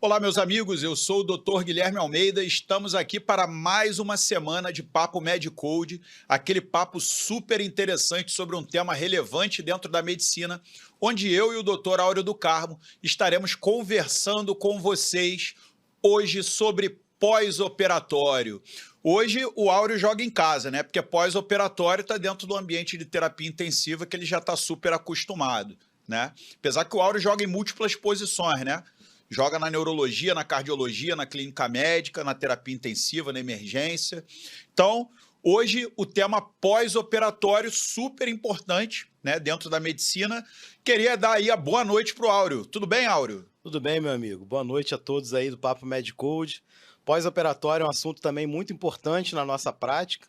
Olá, meus amigos, eu sou o Dr. Guilherme Almeida. Estamos aqui para mais uma semana de Papo MedCode, aquele papo super interessante sobre um tema relevante dentro da medicina, onde eu e o Dr. Áureo do Carmo estaremos conversando com vocês hoje sobre pós-operatório. Hoje o Áureo joga em casa, né? Porque pós-operatório está dentro do ambiente de terapia intensiva que ele já está super acostumado, né? Apesar que o Áureo joga em múltiplas posições, né? Joga na neurologia, na cardiologia, na clínica médica, na terapia intensiva, na emergência. Então, hoje o tema pós-operatório super importante, né, dentro da medicina. Queria dar aí a boa noite para o Áureo. Tudo bem, Áureo? Tudo bem, meu amigo? Boa noite a todos aí do Papo MedCode. Pós-operatório é um assunto também muito importante na nossa prática.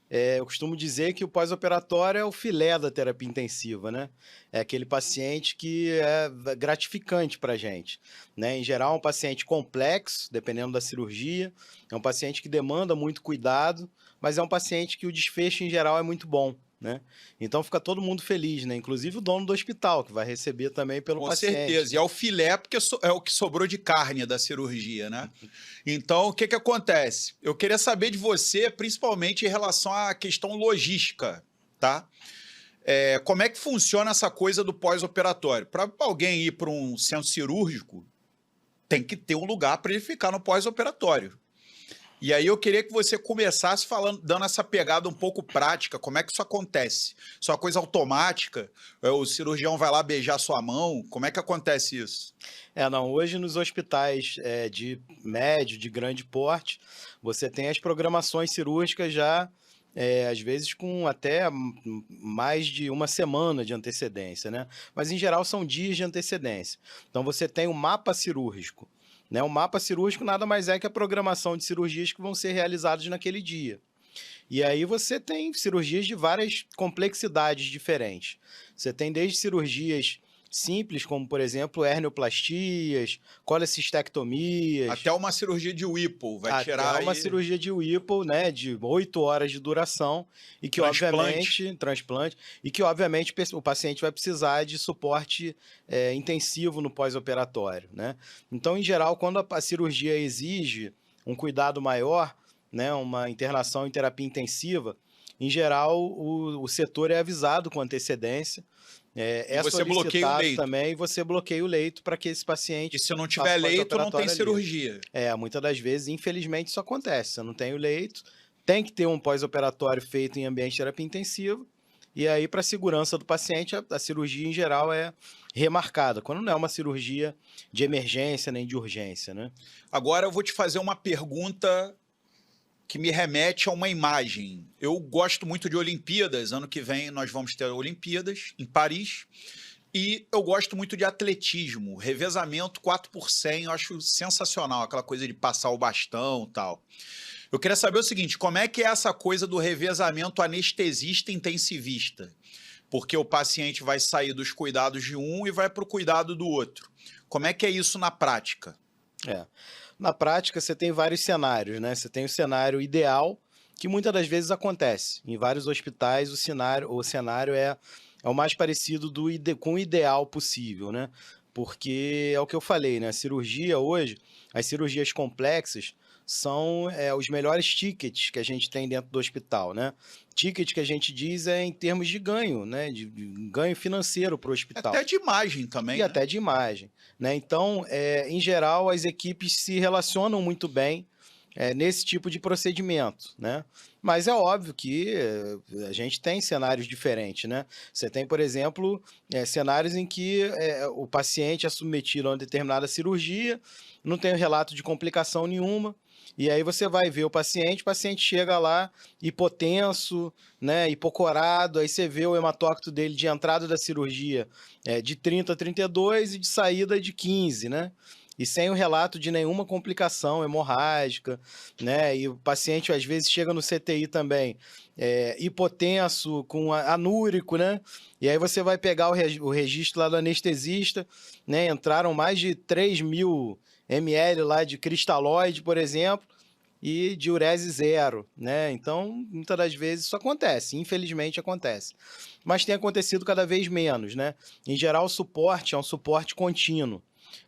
Eu costumo dizer que o pós-operatório é o filé da terapia intensiva, né? É aquele paciente que é gratificante para a gente, né? Em geral, é um paciente complexo, dependendo da cirurgia, é um paciente que demanda muito cuidado, mas é um paciente que o desfecho, em geral, é muito bom, né? Então, fica todo mundo feliz, né? Inclusive o dono do hospital, que vai receber também pelo Com paciente, certeza. E né? é o filé porque é o que sobrou de carne da cirurgia, né? Então, o que que acontece? Eu queria saber de você, principalmente em relação à questão logística, tá? Como é que funciona essa coisa do pós-operatório? Para alguém ir para um centro cirúrgico, tem que ter um lugar para ele ficar no pós-operatório. E aí eu queria que você começasse falando, dando essa pegada um pouco prática, como é que isso acontece? Isso é uma coisa automática? O cirurgião vai lá beijar sua mão? Como é que acontece isso? Não, hoje nos hospitais de médio, de grande porte, você tem as programações cirúrgicas já, às vezes com até mais de uma semana de antecedência, né? Mas em geral são dias de antecedência. Então você tem o mapa cirúrgico, né? O mapa cirúrgico nada mais é que a programação de cirurgias que vão ser realizadas naquele dia. E aí você tem cirurgias de várias complexidades diferentes. Você tem desde cirurgias simples, como por exemplo hernioplastias, colecistectomias, Até uma cirurgia de Whipple vai até tirar uma aí cirurgia de Whipple, né, de 8 horas de duração e que transplante. obviamente, transplante, e que obviamente o paciente vai precisar de suporte intensivo no pós-operatório, né? Então, em geral, quando a cirurgia exige um cuidado maior, né, uma internação em terapia intensiva, em geral, o setor é avisado com antecedência, E é você bloqueia o solicitado leito. também e você bloqueia o leito para que esse E paciente se não faça tiver o leito, não tem pós-operatório ali. cirurgia. Muitas das vezes, infelizmente, isso acontece. Você não tem o leito, tem que ter um pós-operatório feito em ambiente de terapia intensiva, e aí, para a segurança do paciente, a cirurgia em geral é remarcada, quando não é uma cirurgia de emergência nem de urgência, né? Agora eu vou te fazer uma pergunta que me remete a uma imagem. Eu gosto muito de Olimpíadas, ano que vem nós vamos ter Olimpíadas em Paris, e eu gosto muito de atletismo, revezamento 4x100, eu acho sensacional, aquela coisa de passar o bastão e tal. Eu queria saber o seguinte, como é que é essa coisa do revezamento anestesista-intensivista? Porque o paciente vai sair dos cuidados de um e vai para o cuidado do outro. Como é que é isso na prática? É. Na prática, você tem vários cenários, né? Você tem o cenário ideal, que muitas das vezes acontece. Em vários hospitais, o cenário é o mais parecido com o ideal possível, né? Porque é o que eu falei, né? A cirurgia hoje, as cirurgias complexas, são os melhores tickets que a gente tem dentro do hospital, né? Ticket que a gente diz é em termos de ganho, né? De ganho financeiro para o Até hospital de imagem e também, né? até de imagem, né? Então, em geral, as equipes se relacionam muito bem nesse tipo de procedimento, né? Mas é óbvio que a gente tem cenários diferentes, né? Você tem, por exemplo, cenários em que o paciente é submetido a uma determinada cirurgia, não tem relato de complicação nenhuma, e aí você vai ver o paciente chega lá hipotenso, né, hipocorado, aí você vê o hematócrito dele de entrada da cirurgia de 30 a 32 e de saída de 15, né? E sem o relato de nenhuma complicação hemorrágica, né? E o paciente às vezes chega no CTI também hipotenso, com anúrico, né? E aí você vai pegar o registro lá do anestesista, né? Entraram mais de 3.000 ml lá de cristalóide, por exemplo, e diurese zero, né? Então, muitas das vezes isso acontece, infelizmente acontece. Mas tem acontecido cada vez menos, né? Em geral, o suporte é um suporte contínuo.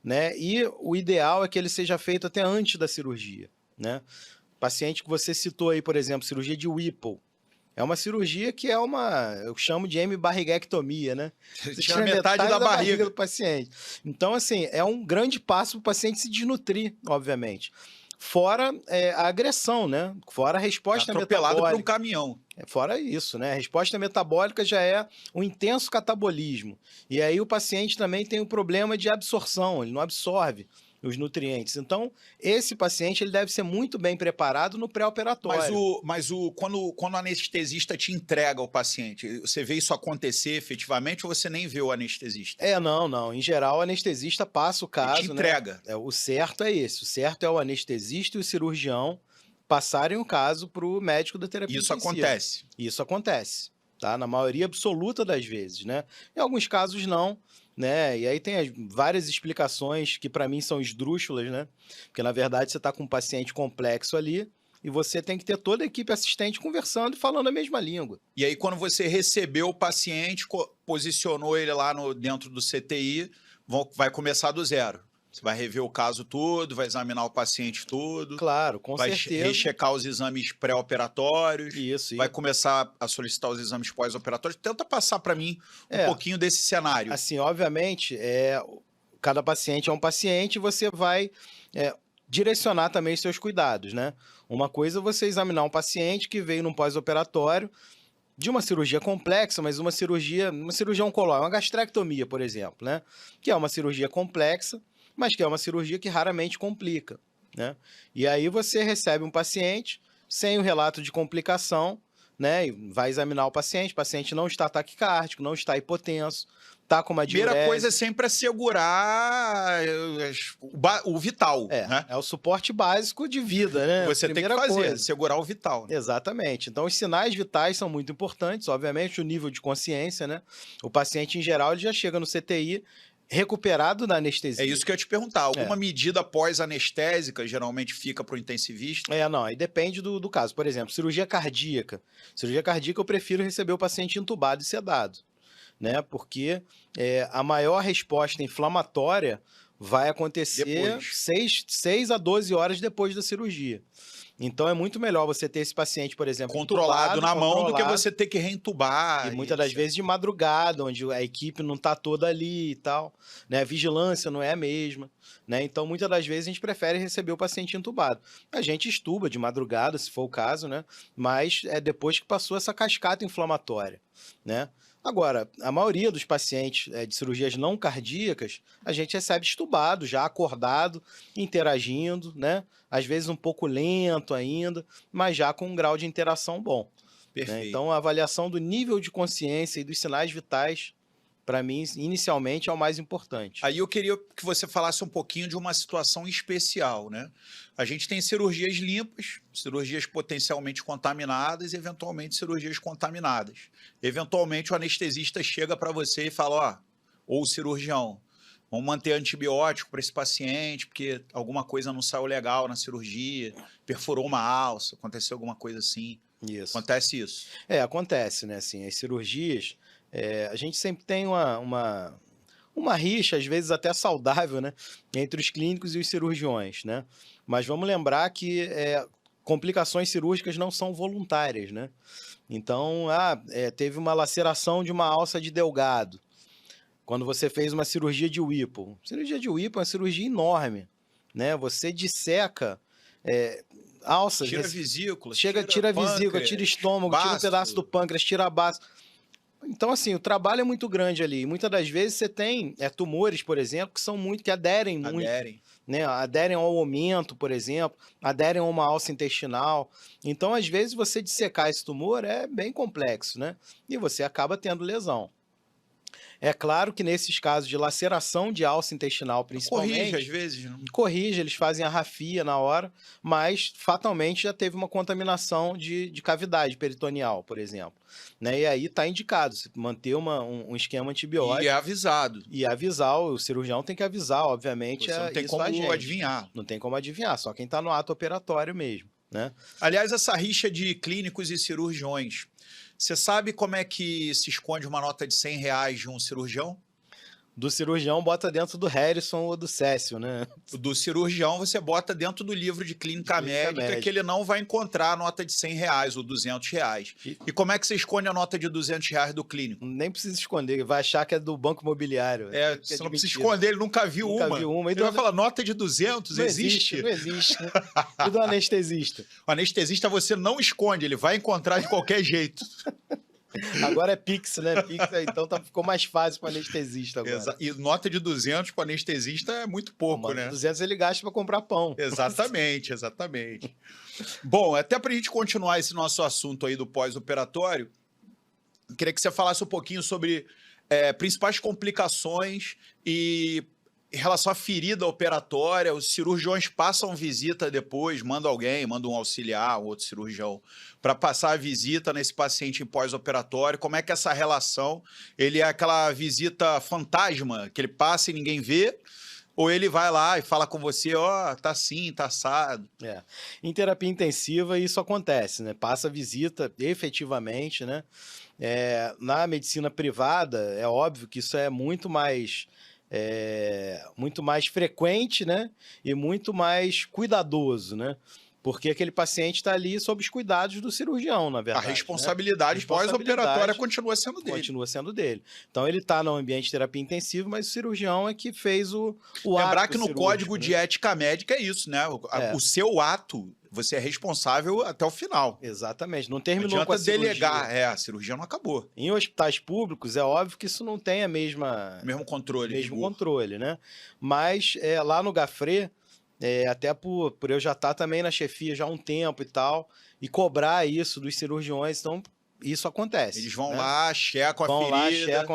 né? E o ideal é que ele seja feito até antes da cirurgia, né? Paciente que você citou aí, por exemplo, cirurgia de Whipple. É uma cirurgia que é eu chamo de hemibarriguectomia, né? Você Tira metade da barriga do paciente. Então, assim, é um grande passo para o paciente se desnutrir, obviamente. Fora a agressão, né? Fora a resposta atropelado por um metabólica. caminhão. Fora isso, né? A resposta metabólica já é um intenso catabolismo. E aí o paciente também tem o problema de absorção, ele não absorve os nutrientes. Então, esse paciente ele deve ser muito bem preparado no pré-operatório. Quando o anestesista te entrega o paciente, você vê isso acontecer efetivamente ou você nem vê o anestesista? Não. Em geral, o anestesista passa o caso, ele te entrega. Né? O certo é esse. O certo é o anestesista e o cirurgião passarem o caso para o médico da terapia intensiva. Acontece? Isso acontece, tá? Na maioria absoluta das vezes, né? Em alguns casos não, né? E aí tem várias explicações que para mim são esdrúxulas, né? Porque na verdade você está com um paciente complexo ali e você tem que ter toda a equipe assistente conversando e falando a mesma língua. E aí quando você recebeu o paciente, posicionou ele lá dentro do CTI, vai começar do zero. Você vai rever o caso todo, vai examinar o paciente todo. Claro, com certeza. Vai rechecar os exames pré-operatórios. Isso. Vai começar a solicitar os exames pós-operatórios. Tenta passar para mim um pouquinho desse cenário. Assim, obviamente, cada paciente é um paciente e você vai direcionar também os seus cuidados, né? Uma coisa é você examinar um paciente que veio num pós-operatório de uma cirurgia complexa, mas uma cirurgia oncológica, uma gastrectomia, por exemplo, né? Que é uma cirurgia complexa, mas que é uma cirurgia que raramente complica, né? E aí você recebe um paciente sem o relato de complicação, né? E vai examinar o paciente não está taquicárdico, não está hipotenso, está com uma diurese. Primeira coisa é sempre assegurar o vital, né? É o suporte básico de vida, né? Você tem que fazer, assegurar o vital. Exatamente. Então, os sinais vitais são muito importantes, obviamente, o nível de consciência, né? O paciente, em geral, ele já chega no CTI recuperado da anestesia. É isso que eu ia te perguntar. Alguma medida pós-anestésica geralmente fica para o intensivista? Não. Aí depende do caso. Por exemplo, cirurgia cardíaca. Cirurgia cardíaca eu prefiro receber o paciente entubado e sedado, né? Porque a maior resposta inflamatória vai acontecer 6 a 12 horas depois da cirurgia. Então, é muito melhor você ter esse paciente, por exemplo, controlado na mão do que você ter que reentubar. E muitas das vezes de madrugada, onde a equipe não está toda ali e tal, né? A vigilância não é a mesma, né? Então, muitas das vezes a gente prefere receber o paciente entubado. A gente estuba de madrugada, se for o caso, né? Mas é depois que passou essa cascata inflamatória, né? Agora, a maioria dos pacientes de cirurgias não cardíacas, a gente recebe estubado, já acordado, interagindo, né? Às vezes um pouco lento ainda, mas já com um grau de interação bom. Perfeito. Né? Então, a avaliação do nível de consciência e dos sinais vitais, para mim, inicialmente, é o mais importante. Aí eu queria que você falasse um pouquinho de uma situação especial, né? A gente tem cirurgias limpas, cirurgias potencialmente contaminadas e, eventualmente, cirurgias contaminadas. Eventualmente, o anestesista chega para você e fala, ou o cirurgião, vamos manter antibiótico para esse paciente, porque alguma coisa não saiu legal na cirurgia, perfurou uma alça, aconteceu alguma coisa assim. Isso. Acontece isso? Acontece, né? Assim, as cirurgias... a gente sempre tem uma rixa, às vezes até saudável, né, entre os clínicos e os cirurgiões, né? Mas vamos lembrar que complicações cirúrgicas não são voluntárias, né? Então, teve uma laceração de uma alça de Delgado. Quando você fez uma cirurgia de Whipple. Cirurgia de Whipple é uma cirurgia enorme, né? Você disseca alças. Tira vesícula. Tira vesícula, tira estômago, tira um pedaço do pâncreas, tira a base. Então, assim, o trabalho é muito grande ali. Muitas das vezes você tem tumores, por exemplo, que aderem muito. Né? Aderem ao aumento, por exemplo, aderem a uma alça intestinal. Então, às vezes, você dissecar esse tumor é bem complexo, né? E você acaba tendo lesão. É claro que nesses casos de laceração de alça intestinal, principalmente... Corrige, às vezes. Não? Corrige, eles fazem a rafia na hora, mas fatalmente já teve uma contaminação de cavidade peritoneal, por exemplo. Né? E aí está indicado manter um esquema antibiótico. E é avisado. E avisar, o cirurgião tem que avisar, obviamente. Você não tem como adivinhar. Não tem como adivinhar, só quem está no ato operatório mesmo. Né? Aliás, essa rixa de clínicos e cirurgiões... Você sabe como é que se esconde uma nota de R$100 de um cirurgião? Do cirurgião bota dentro do Harrison ou do Cécio, né? Do cirurgião você bota dentro do livro de clínica médica que ele não vai encontrar a nota de R$100 ou R$200. E como é que você esconde a nota de R$200 do clínico? Nem precisa esconder, vai achar que é do Banco Imobiliário. Você não precisa esconder, ele nunca viu uma. Ele vai falar, nota de 200, existe? Não existe. E do anestesista? O anestesista você não esconde, ele vai encontrar de qualquer jeito. Agora é Pix, né? Pix, então ficou mais fácil para anestesista agora. E nota de 200 para anestesista é muito pouco, né? 200 ele gasta para comprar pão. Exatamente. Bom, até para a gente continuar esse nosso assunto aí do pós-operatório, queria que você falasse um pouquinho sobre principais complicações e em relação à ferida operatória. Os cirurgiões passam visita depois, manda um auxiliar, um outro cirurgião, para passar a visita nesse paciente em pós-operatório. Como é que essa relação, ele é aquela visita fantasma, que ele passa e ninguém vê, ou ele vai lá e fala com você, tá assim, tá assado? Em terapia intensiva isso acontece, né? Passa a visita efetivamente, né? Na medicina privada, é óbvio que isso é muito mais frequente, né? E muito mais cuidadoso, né? Porque aquele paciente está ali sob os cuidados do cirurgião, na verdade. A responsabilidade pós-operatória continua sendo dele. Continua sendo dele. Então ele está no ambiente de terapia intensiva, mas o cirurgião é que fez o ato. Lembrar que no código de ética médica é isso, né? O seu ato, você é responsável até o final. Exatamente. Não terminou com a cirurgia. Delegar. A cirurgia não acabou. Em hospitais públicos, é óbvio que isso não tem a mesmo controle, né? Mas lá no Gafré, até por eu já estar também na chefia já há um tempo e tal, e cobrar isso dos cirurgiões, então isso acontece. Eles vão lá, checam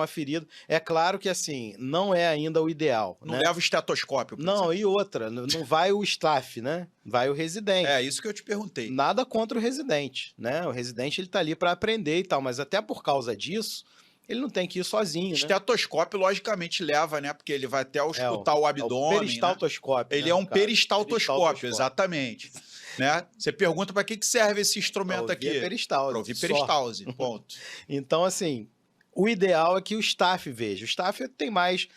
a ferida. É claro que assim, não é ainda o ideal. Não leva o estetoscópio. Não, e outra, não vai o staff, né? Vai o residente. É isso que eu te perguntei. Nada contra o residente, né? O residente ele tá ali para aprender e tal, mas até por causa disso, ele não tem que ir sozinho, estetoscópio, logicamente, leva, né? Porque ele vai até escutar o abdômen. Peristaltoscópio. Ele é um peristaltoscópio, exatamente. Né? Você pergunta para que serve esse instrumento aqui? Para ouvir peristalse, ponto. Então, assim, o ideal é que o staff veja. O staff tem mais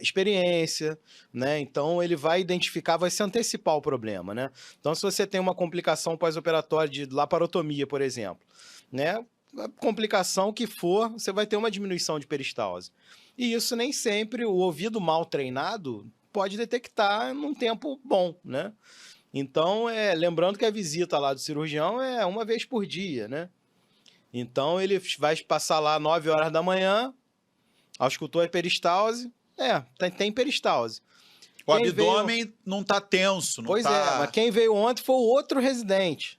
experiência, né? Então, ele vai identificar, vai se antecipar o problema, né? Então, se você tem uma complicação pós-operatória de laparotomia, por exemplo, né? A complicação que for, você vai ter uma diminuição de peristalse. E isso nem sempre o ouvido mal treinado pode detectar num tempo bom, né? Então, lembrando que a visita lá do cirurgião é uma vez por dia, né? Então, ele vai passar lá 9 horas da manhã, auscultou a peristalse, tem peristalse. O abdômen não está tenso. Mas quem veio ontem foi o outro residente.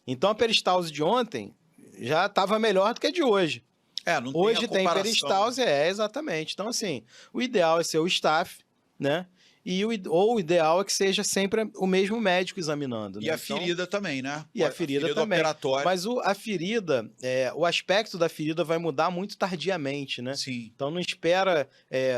Então, a peristalse de ontem já estava melhor do que a de hoje. Não hoje tem peristalse, exatamente. Então, assim, o ideal é ser o staff, né? Ou o ideal é que seja sempre o mesmo médico examinando. E a ferida também, né? E a ferida também. Operatória. Mas a ferida, o aspecto da ferida vai mudar muito tardiamente, né? Sim. Então não espera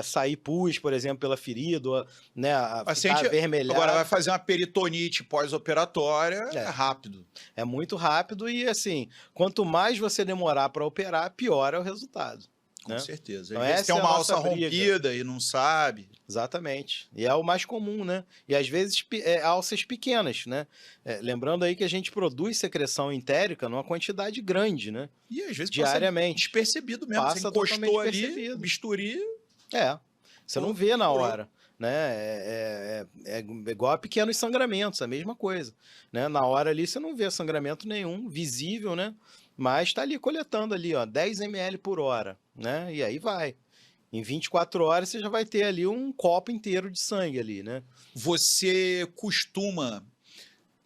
sair pus, por exemplo, pela ferida, né? A paciente avermelhada. Agora vai fazer uma peritonite pós-operatória, é rápido. É muito rápido e, assim, quanto mais você demorar para operar, pior é o resultado. Com certeza. Então, às vezes tem uma alça rompida e não sabe. Exatamente. E é o mais comum, né? E às vezes alças pequenas, né? Lembrando aí que a gente produz secreção entérica numa quantidade grande, né? E às vezes diariamente. Despercebido mesmo. Você encostou ali, bisturi. Você não vê na hora. Né? É igual a pequenos sangramentos, a mesma coisa. Né? Na hora ali você não vê sangramento nenhum, visível, né? Mas está ali coletando ali, 10 ml por hora, né? E aí vai. Em 24 horas você já vai ter ali um copo inteiro de sangue ali, né? Você costuma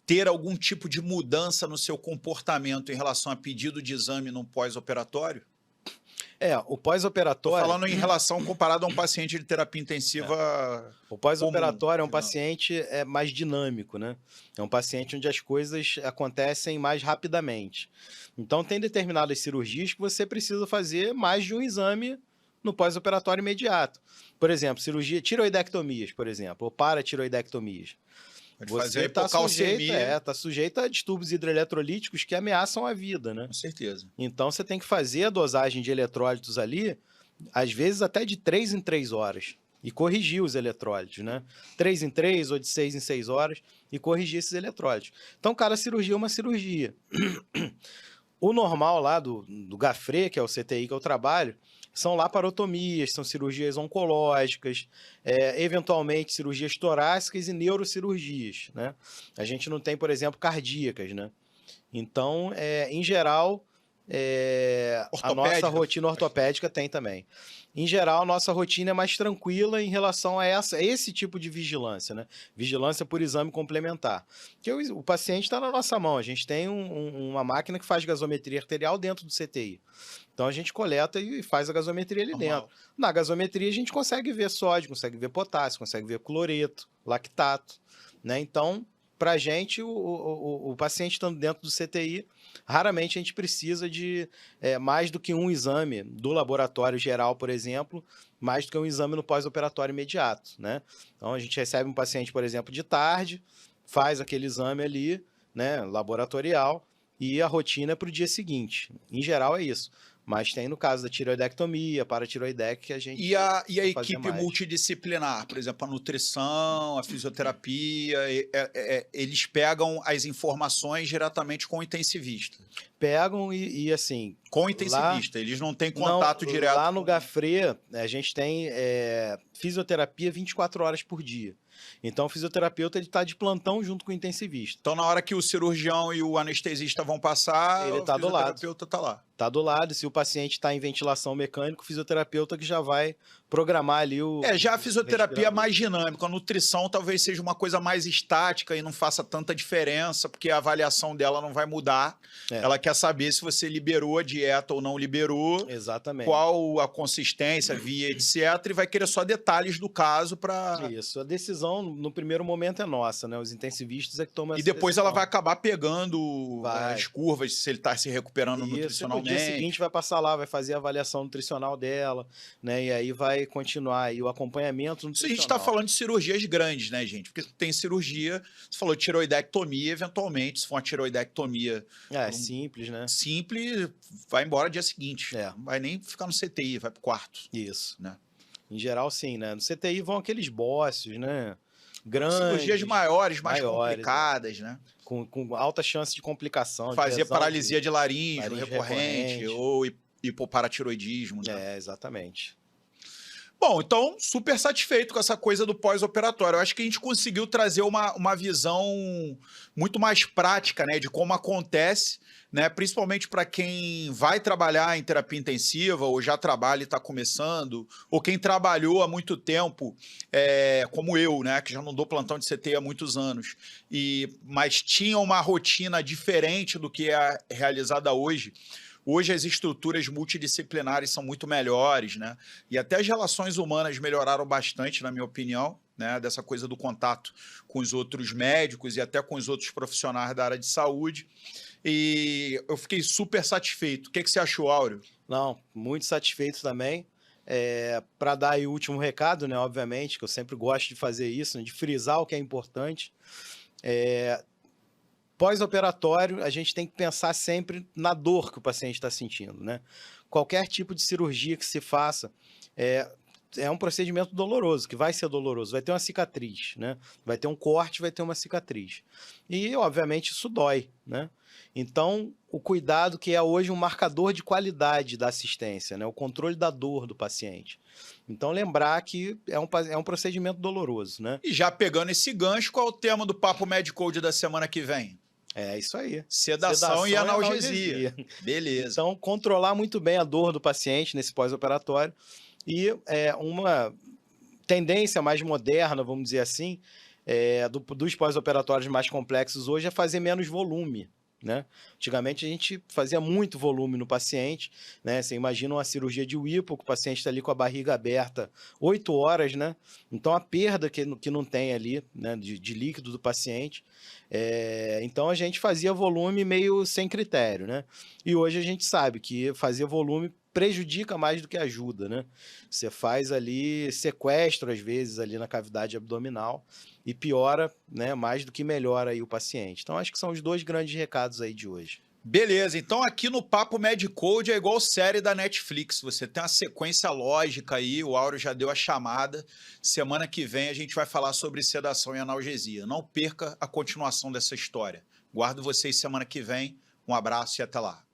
ter algum tipo de mudança no seu comportamento em relação a pedido de exame no pós-operatório? O pós-operatório... Estou falando em relação comparado a um paciente de terapia intensiva. O pós-operatório é um paciente mais dinâmico, né? É um paciente onde as coisas acontecem mais rapidamente. Então, tem determinadas cirurgias que você precisa fazer mais de um exame no pós-operatório imediato. Por exemplo, cirurgia, tiroidectomias, por exemplo, ou paratiroidectomias. Você está sujeito a distúrbios hidroeletrolíticos que ameaçam a vida, né? Com certeza. Então, você tem que fazer a dosagem de eletrólitos ali às vezes até de 3 em 3 horas, e corrigir os eletrólitos, né? 3 em 3 ou de 6 em 6 horas, e corrigir esses eletrólitos. Então, cada cirurgia é uma cirurgia. O normal lá do GAFRE, que é o CTI que eu trabalho, são laparotomias, são cirurgias oncológicas, eventualmente cirurgias torácicas e neurocirurgias, né? A gente não tem, por exemplo, cardíacas, né? Então, em geral, a nossa rotina ortopédica tem também. Em geral, a nossa rotina é mais tranquila em relação a esse tipo de vigilância, né? Vigilância por exame complementar. Porque o paciente está na nossa mão, a gente tem uma máquina que faz gasometria arterial dentro do CTI. Então a gente coleta e faz a gasometria ali dentro. Na gasometria a gente consegue ver sódio, consegue ver potássio, consegue ver cloreto, lactato, né? Então, para a gente, o paciente estando dentro do CTI, raramente a gente precisa de mais do que um exame do laboratório geral, por exemplo, mais do que um exame no pós-operatório imediato, né? Então a gente recebe um paciente, por exemplo, de tarde, faz aquele exame ali, né, laboratorial, e a rotina é para o dia seguinte. Em geral é isso. Mas tem no caso da tireoidectomia, paratireoidec, que a gente... E a equipe multidisciplinar, por exemplo, a nutrição, a fisioterapia, eles pegam as informações diretamente com o intensivista? Pegam e assim... Com o intensivista, eles não têm contato direto? Lá no GAFRE, a gente tem fisioterapia 24 horas por dia. Então, o fisioterapeuta está de plantão junto com o intensivista. Então, na hora que o cirurgião e o anestesista vão passar, ele está do lado. O fisioterapeuta está lá. Está do lado. Se o paciente está em ventilação mecânica, o fisioterapeuta que já vai programar ali o... já a fisioterapia é mais dinâmica. A nutrição talvez seja uma coisa mais estática e não faça tanta diferença, porque a avaliação dela não vai mudar. Ela quer saber se você liberou a dieta ou não liberou. Exatamente. Qual a consistência, via, etc. E vai querer só detalhes do caso para... Isso. A decisão, no primeiro momento, é nossa, né? Os intensivistas é que tomam essa decisão. E depois ela vai acabar pegando as curvas, se ele está se recuperando nutricionalmente. No dia seguinte vai passar lá, vai fazer a avaliação nutricional dela, né? E aí vai continuar aí o acompanhamento nutricional. Isso a gente está falando de cirurgias grandes, né, gente? Porque tem cirurgia, você falou tireoidectomia, eventualmente, se for uma tireoidectomia... simples, né? Simples, vai embora dia seguinte. Não vai nem ficar no CTI, vai pro quarto. Isso. Né? Em geral, sim, né? No CTI vão aqueles bócios, né? Grandes. Cirurgias maiores, mais complicadas, né? Com alta chance de complicação. Fazer paralisia de laringe recorrente ou hipoparatiroidismo. Né? Exatamente. Bom, então, super satisfeito com essa coisa do pós-operatório. Eu acho que a gente conseguiu trazer uma visão muito mais prática, né, de como acontece, né, principalmente para quem vai trabalhar em terapia intensiva ou já trabalha e está começando, ou quem trabalhou há muito tempo, como eu, né, que já não dou plantão de CTI há muitos anos, mas tinha uma rotina diferente do que é realizada hoje. Hoje as estruturas multidisciplinares são muito melhores, né? E até as relações humanas melhoraram bastante, na minha opinião, né? Dessa coisa do contato com os outros médicos e até com os outros profissionais da área de saúde. E eu fiquei super satisfeito. O que você achou, Áureo? Não, muito satisfeito também. Para dar aí o último recado, né? Obviamente, que eu sempre gosto de fazer isso, né, de frisar o que é importante. Pós-operatório, a gente tem que pensar sempre na dor que o paciente está sentindo, né? Qualquer tipo de cirurgia que se faça é um procedimento doloroso, que vai ser doloroso, vai ter uma cicatriz, né? Vai ter um corte, vai ter uma cicatriz. E, obviamente, isso dói, né? Então, o cuidado que é hoje um marcador de qualidade da assistência, né? O controle da dor do paciente. Então, lembrar que é um procedimento doloroso, né? E já pegando esse gancho, qual é o tema do Papo Medicode da semana que vem? É isso aí. Sedação e analgesia. Beleza. Então, controlar muito bem a dor do paciente nesse pós-operatório. E uma tendência mais moderna, vamos dizer assim, dos pós-operatórios mais complexos hoje é fazer menos volume. Né? Antigamente a gente fazia muito volume no paciente, né? Você imagina uma cirurgia de Whipple, que o paciente está ali com a barriga aberta 8 horas, né? Então a perda que não tem ali, né, de líquido do paciente, então a gente fazia volume meio sem critério, né? E hoje a gente sabe que fazer volume prejudica mais do que ajuda, né? Você faz ali sequestro, às vezes, ali na cavidade abdominal e piora, né, mais do que melhora aí o paciente. Então, acho que são os dois grandes recados aí de hoje. Beleza, então aqui no Papo Medcode é igual série da Netflix, você tem uma sequência lógica aí, o Áureo já deu a chamada. Semana que vem a gente vai falar sobre sedação e analgesia. Não perca a continuação dessa história. Guardo vocês semana que vem. Um abraço e até lá.